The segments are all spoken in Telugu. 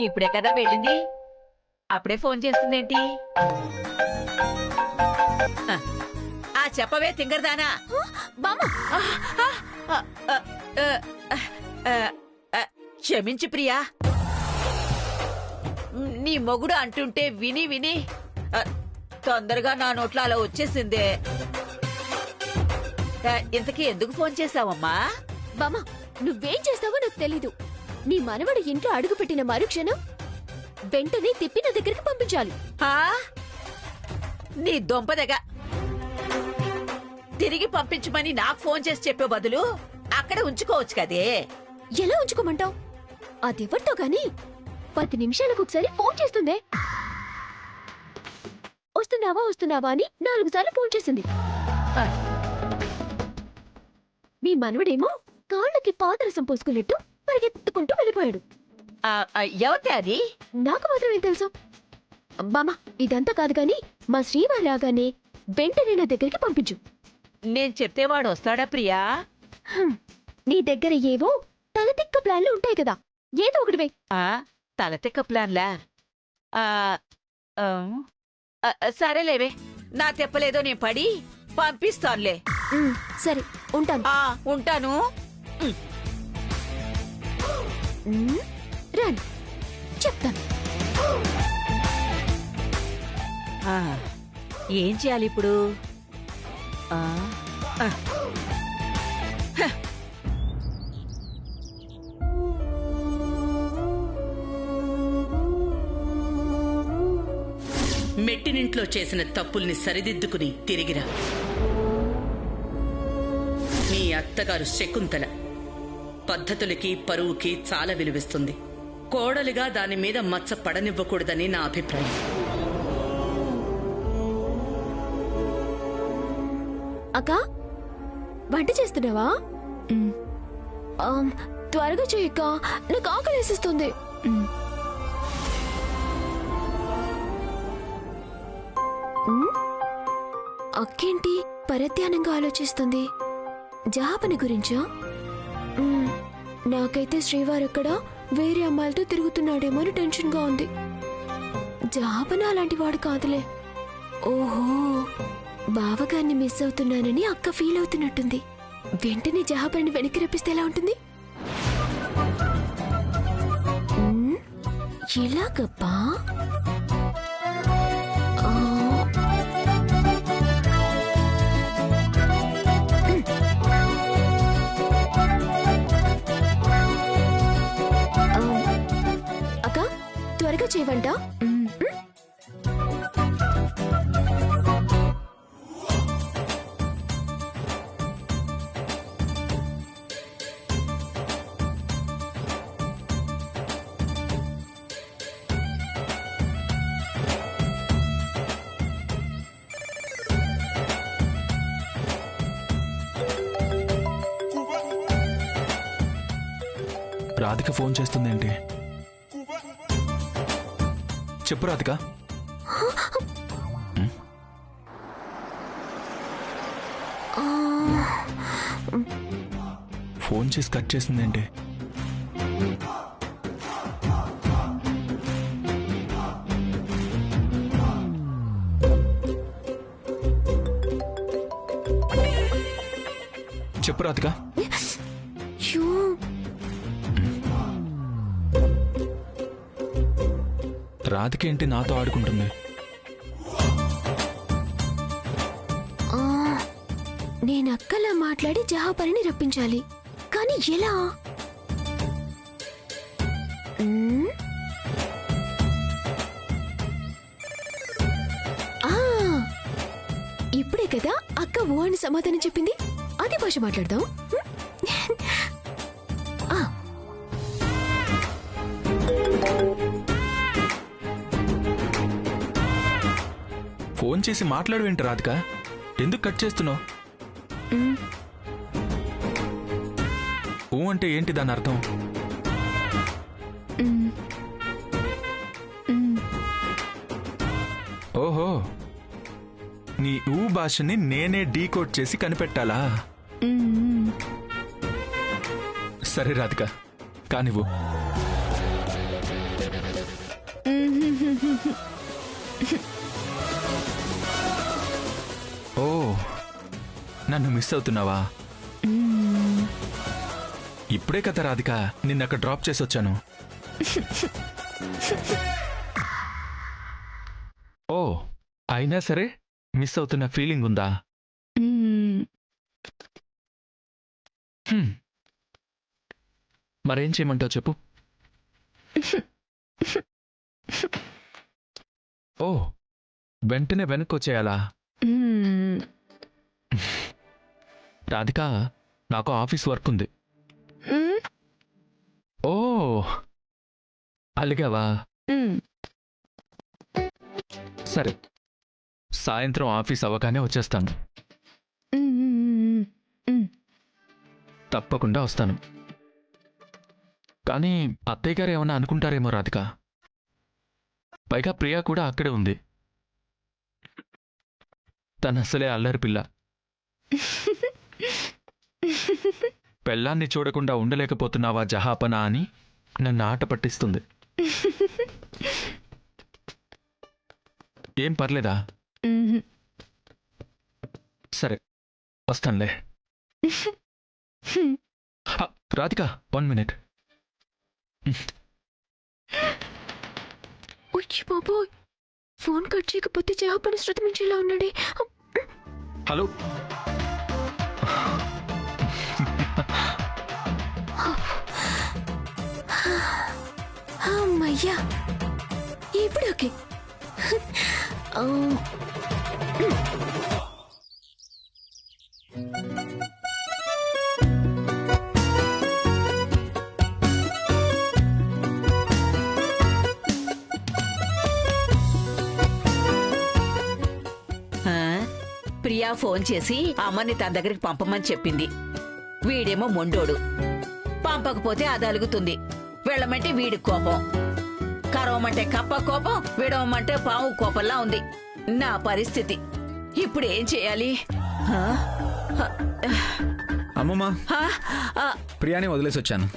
ఇప్పుడే కదా వెళ్ళింది, అప్పుడే ఫోన్ చేస్తుందేంటి? చెప్పవే తింగరదానా. క్షమించి ప్రియా, నీ మొగుడు అంటుంటే విని విని తొందరగా నా నోట్లో అలా వచ్చేసిందే. ఇంతకీ ఎందుకు ఫోన్ చేశావమ్మా? బామ్మ, నువ్వేం చేస్తావో నాకు తెలీదు. నీ మనవడు ఇంట్లో అడుగుపెట్టిన మరుక్షణం వెంటనే తిప్పి నా దగ్గరికి పంపించాలి. నీ దొంపదగా తిరిగి పంపించమని నాకు ఫోన్ చేసి చెప్పే బదులు అక్కడ ఉంచుకోవచ్చు కదే. ఎలా ఉంచుకోమంటావు? అదెవరితో గాని 10 నిమిషాలకు ఒకసారి ఫోన్ చేస్తుందే. వస్తున్నావా వస్తున్నావా అని 4 సార్లు ఫోన్ చేసింది. మీ మనవడేమో కాళ్ళకి పాదరసం పోసుకున్నట్టు పరిగెత్తుకుంటూ వెళ్ళిపోయాడు. ఎవతే అది? నాకు మాత్రం ఏం తెలుసు? బామ్మ, ఇదంతా కాదు గాని మా శ్రీవారి రాగానే వెంటనే నా దగ్గరికి పంపించు. నేను చెప్తే వాడు వస్తాడా ప్రియా? నీ దగ్గర ఏవో తలతిక్క ప్లాన్లు ఉంటాయి కదా, ఏదో ఒకటివే. తలతిక్క ప్లాన్లా? సరేలేవే, నా తెప్పలేదో నేను పడి పంపిస్తానులే. సరే, ఉంటాను. ఉంటాను. రాను, చెప్తాను. ఏం చేయాలి ఇప్పుడు? మెట్టినింట్లో చేసిన తప్పుల్ని సరిదిద్దుకుని తిరిగిరా. మీ అత్తగారు శకుంతల పద్ధతులకి పరువుకి చాలా విలువిస్తుంది. కోడలిగా దాని మీద మచ్చ పడనివ్వకూడదని నా అభిప్రాయం. అక్క, వంట చేస్తున్నావా? త్వరగా చేయక్క, నాకు ఆకలేసిస్తుంది. అక్కేంటి పరధ్యానంగా ఆలోచిస్తుంది? జాపని గురించా? నాకైతే శ్రీవారక్కడ వేరే అమ్మాయిలతో తిరుగుతున్నాడేమో అని టెన్షన్ గా ఉంది. జాపన అలాంటి వాడు కాదులే. ఓహో, బావగారిని మిస్ అవుతున్నానని అక్క ఫీల్ అవుతున్నట్టుంది. వెంటనే జహాపరిని వెనక్కి రప్పిస్తే ఎలా ఉంటుంది? ఎలాగప్పా? అక్క, త్వరగా చేయవంట. రాధిక ఫోన్ చేస్తుందేంటి? చెప్పు రాధిక. ఫోన్ చేసి కట్ చేసిందేంటి? చెప్పు రాధిక. రాధికేంటి నాతో ఆడుకుంటుంది? నేను అక్కలా మాట్లాడి జహాపరిని రప్పించాలి, కానీ ఎలా? ఇప్పుడే కదా అక్క ఓ అని సమాధానం చెప్పింది. అదే భాష మాట్లాడదాం. ఫోన్ చేసి మాట్లాడవేంటి రాధిక? ఎందుకు కట్ చేస్తున్నావు? ఊ అంటే ఏంటి దాని అర్థం? ఓహో, నీ ఊ భాషని నేనే డీకోడ్ చేసి కనిపెట్టాలా? సరే రాధిక కానివ్వు. ఓ నన్ను మిస్ అవుతున్నావా? ఇప్పుడే కదా రాధిక నిన్నక్కడ డ్రాప్ చేసి వచ్చాను. ఓ అయినా సరే మిస్ అవుతున్న ఫీలింగ్ ఉందా? మరేం చేయమంటావు చెప్పు. ఓ వెంటనే వెనక్కి వచ్చేయాలా? రాధిక నాకు ఆఫీస్ వర్క్ ఉంది. ఓ అలిగావా? సరే సాయంత్రం ఆఫీస్ అవ్వగానే వచ్చేస్తాను. తప్పకుండా వస్తాను. కానీ అత్తయ్య గారు ఏమన్నా అనుకుంటారేమో రాధిక. పైగా ప్రియా కూడా అక్కడే ఉంది. తను అసలే అల్లరి పిల్ల. పెళ్ళాన్ని చూడకుండా ఉండలేకపోతున్నావా జహాపనా అని నన్ను ఆట పట్టిస్తుంది. ఏం పర్లేదా? సరే వస్తానులే. రాధిక 1 minute. బాబోయ్ ఫోన్ కట్ చేయకపోతే చేపని శృతి మించేలా ఉన్నాడే. హలో అమ్మయ్యా ఇప్పుడు ఓకే. ప్రియా ఫోన్ చేసి అమ్మని తన దగ్గరికి పంపమని చెప్పింది. వీడేమో మొండోడు, పంపకపోతే అది అలుగుతుంది. వెళ్ళమంటే వీడి కోపం, కరవమంటే కప్ప కోపం, విడవమంటే పాము కోపంలా ఉంది నా పరిస్థితి. ఇప్పుడు ఏం చేయాలి? అమ్మమ్మా ప్రియాని వదిలేసి వచ్చాను.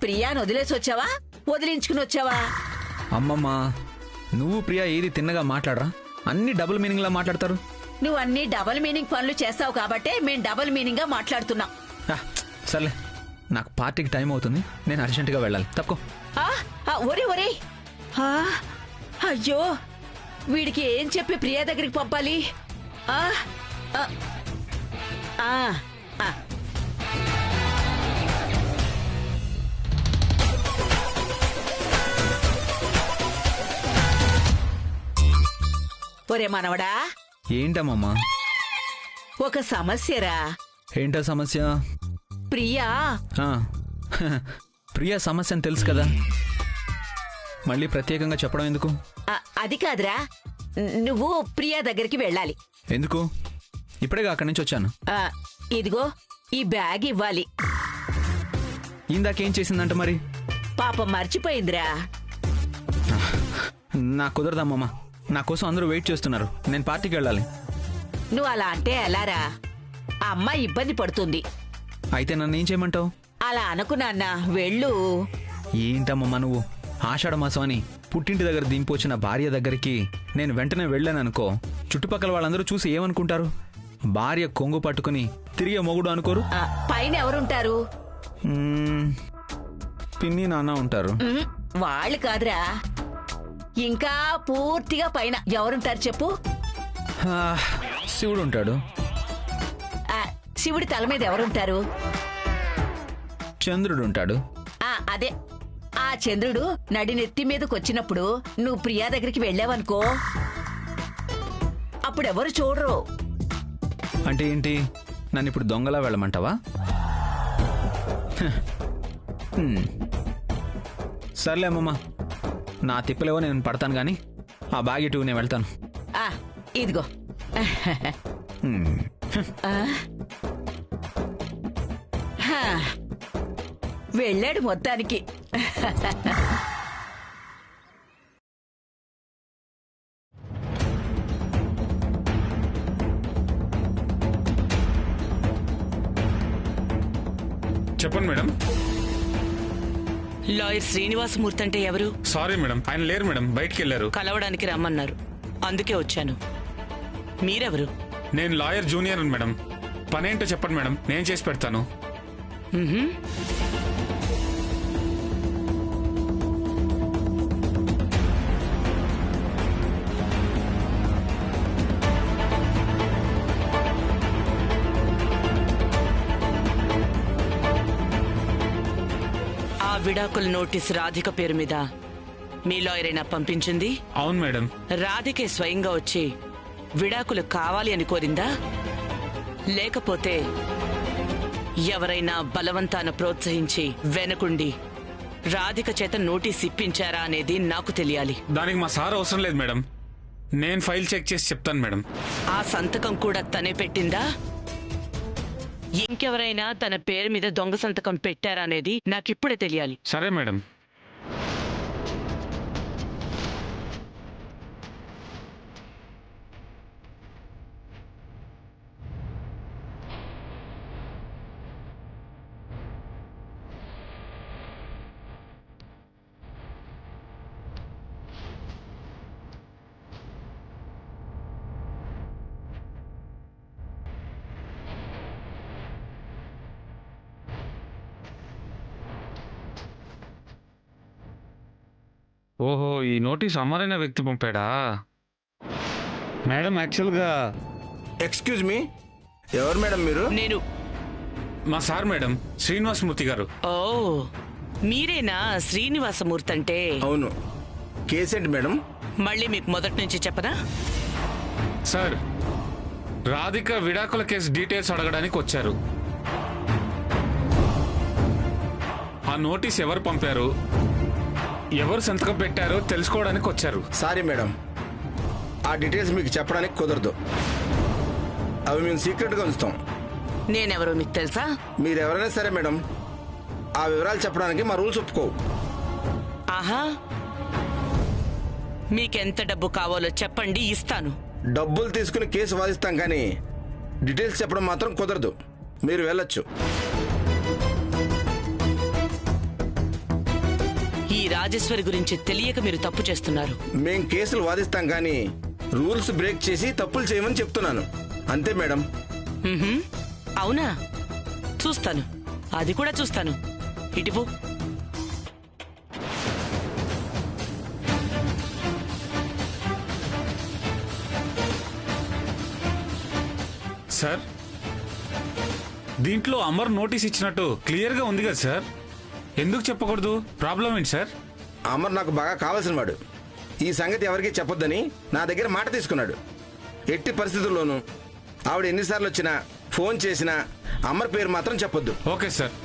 ప్రియాని వదిలేసి వచ్చావా? వదిలించుకుని వచ్చావా? అమ్మమ్మా నువ్వు ప్రియా ఏది తిన్నగా మాట్లాడరా? అన్ని డబుల్ మీనింగ్ లా మాట్లాడతారు. నువ్వు అన్ని డబుల్ మీనింగ్ పనులు చేస్తావు కాబట్టే మేం డబుల్ మీనింగ్ గా మాట్లాడుతున్నాం. సర్లే నాకు పార్టీకి టైం అవుతుంది, నేను అర్జెంటుగా వెళ్ళాలి. తక్కువ ఒరే ఒరే అయ్యో వీడికి ఏం చెప్పి ప్రియా దగ్గరికి పంపాలి? ఒరే మనవడా. ఏంటమ్మమ్మా? ఒక సమస్యరా. ఏంటా సమస్య? ప్రియా ప్రియా సమస్య అని తెలుసు కదా, మళ్ళీ ప్రత్యేకంగా చెప్పడం ఎందుకు? అది కాదురా, నువ్వు ప్రియా దగ్గరికి వెళ్ళాలి. ఎందుకు? ఇప్పుడేగా అక్కడి నుంచి వచ్చాను. ఇదిగో ఈ బ్యాగ్ ఇవ్వాలి. ఇందాకేం చేసిందంట మరి? పాపం మర్చిపోయిందిరా. నాకు కుదరదమ్మమ్మా, నా కోసం అందరూ వెయిట్ చేస్తున్నారు, నేను పార్టీకి వెళ్ళాలి. నువ్వు అలా అంటే ఎలారా? ఆ అమ్మాయి ఇబ్బంది పడుతుంది. అయితే నన్ను ఏం చేయమంటావు? అలా అనుకున్నా, వెళ్ళు. ఏంటమ్మమ్మా నువ్వు? ఆషాఢ మాసం అని పుట్టింటి దగ్గర దింపొచ్చిన భార్య దగ్గరికి నేను వెంటనే వెళ్ళాననుకో, చుట్టుపక్కల వాళ్ళందరూ చూసి ఏమనుకుంటారు? భార్య కొంగు పట్టుకుని తిరిగే మొగుడు అనుకోరు? పైన ఎవరుంటారు? పిన్ని నాన్న ఉంటారు. వాళ్ళు కాదురా, ఇంకా పూర్తిగా పైన ఎవరుంటారు చెప్పు? శివుడు ఉంటాడు. శివుడి తల మీద ఎవరుంటారు? చంద్రుడు ఉంటాడు. అదే ఆ చంద్రుడు నడినెత్తి మీదకి వచ్చినప్పుడు నువ్వు ప్రియా దగ్గరికి వెళ్ళావనుకో, అప్పుడెవరు చూడరు. అంటే ఏంటి? నన్ను ఇప్పుడు దొంగలా వెళ్ళమంటావా? సర్లే అమ్మమ్మ, నా తిప్పలేవో నేను పడతాను గాని ఆ బ్యాగ్ ఇటు నేను వెళ్తాను. ఇదిగో. వెళ్ళాడు మొత్తానికి. చెప్పండి మేడం. లాయర్ శ్రీనివాసమూర్తి అంటే ఎవరు? సారీ మేడం, ఆయన లేరు మేడం, బయటికి వెళ్ళారు. కలవడానికి రమ్మన్నారు, అందుకే వచ్చాను. మీరెవరు? నేను లాయర్ జూనియర్ మేడం. పనేంటో చెప్పండి మేడం, నేను చేసి పెడతాను. ఆ విడాకుల నోటీస్ రాధిక పేరు మీద మీ లాయరేనా పంపించింది? అవును మేడం. రాధికే స్వయంగా వచ్చి విడాకులు కావాలి అని కోరిందా, లేకపోతే ఎవరైనా బలవంతాన ప్రోత్సహించి వెనకుండి రాధిక చేత నోటీస్ ఇప్పించారా అనేది నాకు తెలియాలి. దానికి మా సార్ అవసరం లేదు మేడం, నేను ఫైల్ చెక్ చేసి చెప్తాను మేడం. ఆ సంతకం కూడా తనే పెట్టిందా, ఇంకెవరైనా తన పేరు మీద దొంగ సంతకం పెట్టారా అనేది నాకిప్పుడే తెలియాలి. సరే మేడం. ఓహో, ఈ నోటీస్ అమరైన వ్యక్తి పంపాడా మేడం? యాక్చువల్గా ఎక్స్క్యూజ్ మీ, ఎవరు మేడం మీరు? నేను మా సార్ మేడం, శ్రీనివాసమూర్తి గారు. ఓ, మీరేనా శ్రీనివాసమూర్తి అంటే? అవును. కేసేంటి మేడం? మళ్ళీ మీకు మొదటి నుంచి చెప్పనా? సార్, రాధిక విడాకుల కేసు డీటెయిల్స్ అడగడానికి వచ్చారు. ఆ నోటీస్ ఎవరు పంపారు, ఎవరు సంతకం పెట్టారో తెలుసుకోవడానికి వచ్చారు. సారీ మేడం, ఆ డీటెయిల్స్ మీకు చెప్పడానికి కుదరదు. అవి మేము సీక్రెట్గా ఉంచుతాం. నేనెవరో మీకు తెలుసా? మీరు ఎవరైనా సరే మేడం, ఆ వివరాలు చెప్పడానికి మా రూల్స్ ఒప్పుకోవు. ఆహా, మీకెంత డబ్బు కావాలో చెప్పండి, ఇస్తాను. డబ్బులు తీసుకుని కేసు వాదిస్తాం కానీ డీటెయిల్స్ చెప్పడం మాత్రం కుదరదు. మీరు వెళ్ళొచ్చు. ఈ రాజేశ్వరి గురించి తెలియక మీరు తప్పు చేస్తున్నారు. మేం కేసులు వాదిస్తాం కానీ రూల్స్ బ్రేక్ చేసి తప్పులు చేయమని చెప్తున్నాను, అంతే మేడం. అవునా? చూస్తాను, అది కూడా చూస్తాను. ఇటుపు. సార్, దీంట్లో అమర్ నోటీస్ ఇచ్చినట్టు క్లియర్గా ఉంది కదా సార్, ఎందుకు చెప్పకూడదు? ప్రాబ్లం ఏంటి సార్? అమర్ నాకు బాగా కావాల్సిన వాడు. ఈ సంగతి ఎవరికీ చెప్పొద్దని నా దగ్గర మాట తీసుకున్నాడు. ఎట్టి పరిస్థితుల్లోనూ ఆవిడ ఎన్నిసార్లు వచ్చినా ఫోన్ చేసినా అమర్ పేరు మాత్రం చెప్పొద్దు. Okay sir.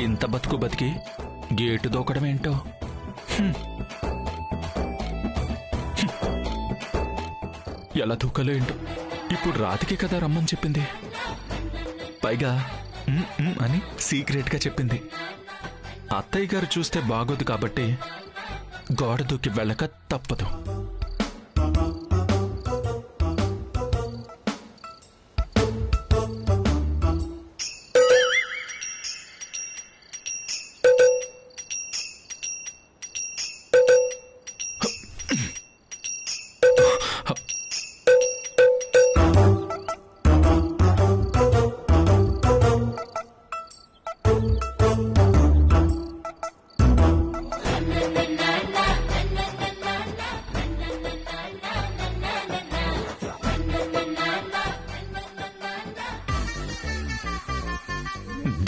ఇంత బతుకు బతికి గేటు దూకడం ఏంటో. ఎలా దూకలో ఏంటో. ఇప్పుడు రాతికి కదా రమ్మని చెప్పింది, పైగా అని సీక్రెట్గా చెప్పింది. అత్తయ్య గారు చూస్తే బాగోదు కాబట్టి గోడ దూకి వెళ్ళక తప్పదు.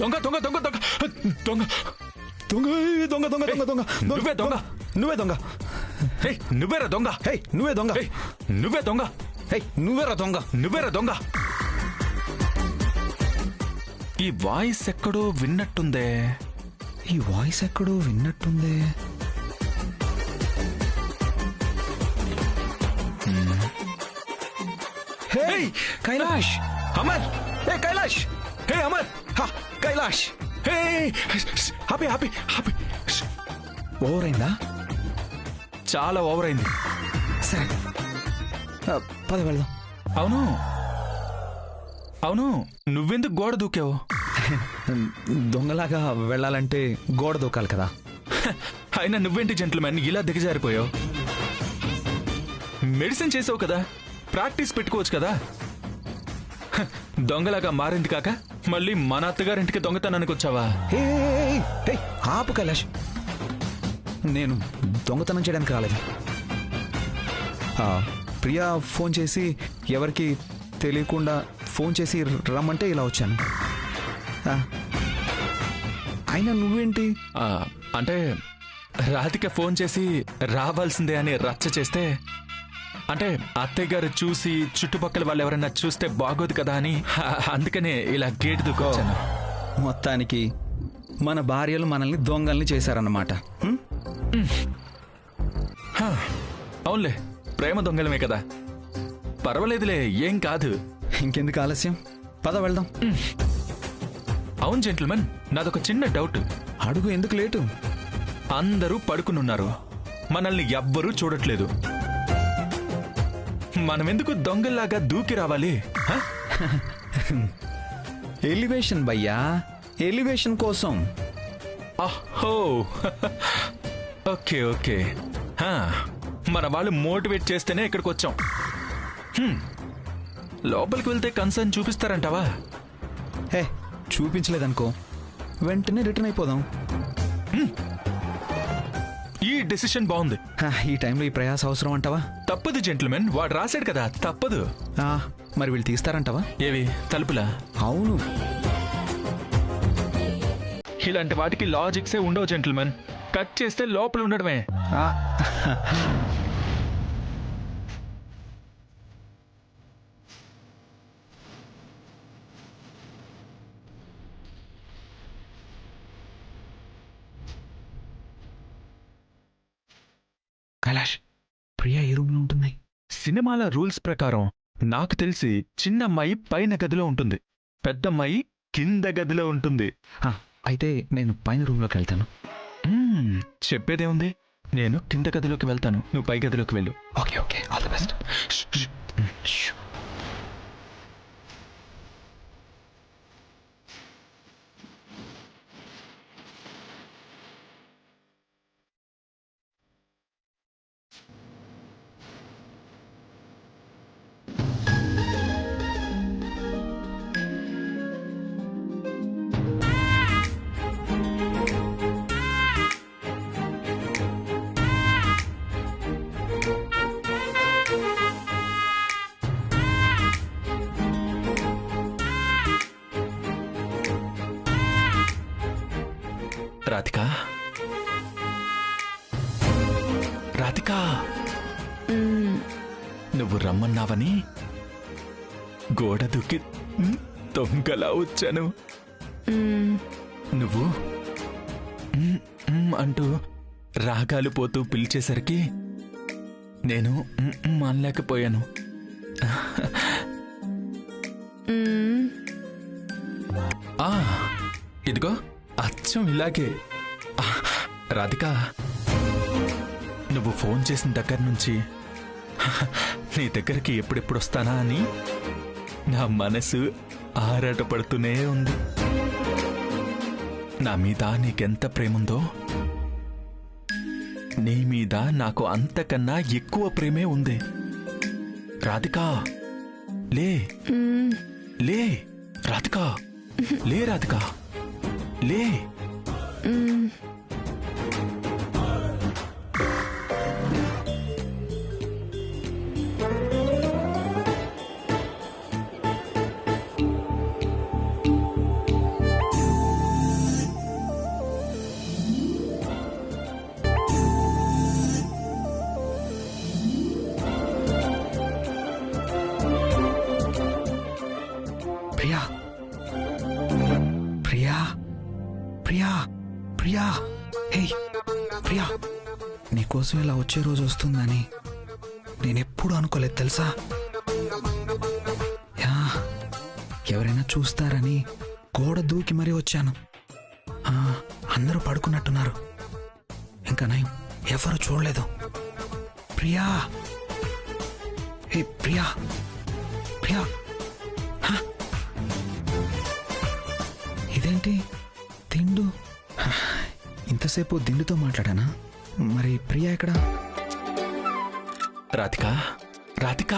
దొంగ దొంగ దొంగ దొంగ దొంగ దొంగ దొంగ దొంగ దొంగ దొంగ నువ్వే దొంగ. నువ్వే దొంగ. హే, నువ్వేరా దొంగ. హే, నువ్వే దొంగ. హే, నువ్వే దొంగ. హే, నువ్వేరా దొంగ. నువ్వేరా దొంగ. ఈ వాయిస్ ఎక్కడో విన్నట్టుందే. ఈ వాయిస్ ఎక్కడో విన్నట్టుంది. హే కైలాష్, అమర్, హే కైలాష్, హే అమర్, హా, Kailash. Hey happy happy happy. Over అయిందా? చాలా ఓవర్ అయింది. సరే పద వెళ్దాం. అవును అవును, నువ్వెందుకు గోడ దూకావు? దొంగలాగా వెళ్ళాలంటే గోడ దూకాలి కదా. అయినా నువ్వేంటి జెంట్లమెన్ ఇలా దిగజారిపోయావు? మెడిసిన్ చేసావు కదా, ప్రాక్టీస్ పెట్టుకోవచ్చు కదా. దొంగలాగా మారింది కాక మళ్ళీ మన అత్తగారింటికి దొంగతనానికి వచ్చావా? హే, హే, ఆపు కైలాష్, నేను దొంగతనం చేయడానికి రాలేదు. ప్రియా ఫోన్ చేసి ఎవరికి తెలియకుండా ఫోన్ చేసి రమ్మంటే ఇలా వచ్చాను. అయినా నువ్వేంటి? అంటే రాధిక ఫోన్ చేసి రావాల్సిందే అని రచ్చ చేస్తే, అంటే అత్తయ్య గారు చూసి చుట్టుపక్కల వాళ్ళు ఎవరైనా చూస్తే బాగోదు కదా అని, అందుకనే ఇలా గేటు దూకొచ్చాను. మొత్తానికి మన భార్యలు మనల్ని దొంగల్ని చేశారన్నమాట. అవునులే, ప్రేమ దొంగలమే కదా, పర్వాలేదులే, ఏం కాదు. ఇంకెందుకు ఆలస్యం, పద వెళ్దాం. అవును జెంట్లమెన్, నాదొక చిన్న డౌట్. అడుగు, ఎందుకు లేటు? అందరూ పడుకునున్నారు, మనల్ని ఎవ్వరూ చూడట్లేదు. మనమెందుకు దొంగల్లాగా దూకి రావాలి? ఎలివేషన్ భయ్యా, ఎలివేషన్ కోసం. అహో, ఓకే ఓకే. మన వాళ్ళు మోటివేట్ చేస్తేనే ఇక్కడికి వచ్చాం. లోపలికి వెళ్తే కన్సర్న్ చూపిస్తారంటావా? హే, చూపించలేదనుకో వెంటనే రిటర్న్ అయిపోదాం. ఈ డెసిషన్ బాగుంది. ఈ టైంలో ఈ ప్రయాస అవసరం అంటావా? తప్పదు జెంట్లమెన్, వాడు రాశాడు కదా, తప్పదు. మరి వీళ్ళు తీస్తారంటావా? ఏవి, తలుపులా? అవును. ఇలాంటి వాటికి లాజిక్సే ఉండవు జెంట్లమెన్, కట్ చేస్తే లోపల ఉండడమే. కైలాష్, ప్రియా ఏ రూమ్ లో ఉంటుంది? సినిమాల రూల్స్ ప్రకారం నాకు తెలిసి చిన్న అమ్మాయి పైన గదిలో ఉంటుంది, పెద్ద అమ్మాయి కింద గదిలో ఉంటుంది. అయితే నేను పైన రూమ్ లోకి వెళ్తాను. చెప్పేదేముంది, నేను కింద గదిలోకి వెళ్తాను, నువ్వు పై గదిలోకి వెళ్ళు. Okay okay, all the best. Radhika, Radhika, నువ్వు రమ్మన్నావని గోడ దూకి దొంగలా వచ్చాను. నువ్వు అంటూ రాగాలు పోతూ పిలిచేసరికి నేను అనలేకపోయాను. ఇదిగో అచ్చం ఇలాగే. రాధిక, నువ్వు ఫోన్ చేసిన దగ్గర నుంచి నీ దగ్గరికి ఎప్పుడెప్పుడు వస్తానా అని నా మనసు ఆరాటపడుతూనే ఉంది. నా మీద నీకెంత ప్రేముందో నీ మీద నాకు అంతకన్నా ఎక్కువ ప్రేమే ఉంది. రాధికా, లే లే రాధికా, లే రాధికా, లే. ప్రియా, ప్రియా, ప్రియా, ప్రియా, హే ప్రియా, నీకోసం ఇలా వచ్చే రోజు వస్తుందని నేనెప్పుడు అనుకోలేదు తెలుసా. యా, ఎవరైనా చూస్తారని గోడ దూకి మరీ వచ్చాను. అందరూ పడుకున్నట్టున్నారు, ఇంకా నయం ఎవరు చూడలేదు. ప్రియా, హే ప్రియా, ప్రియా, ఇదేంటి దిండు? ఇంతసేపు దిండుతో మాట్లాడానా? మరి ప్రియా ఎక్కడా? రాధిక, రాధిక.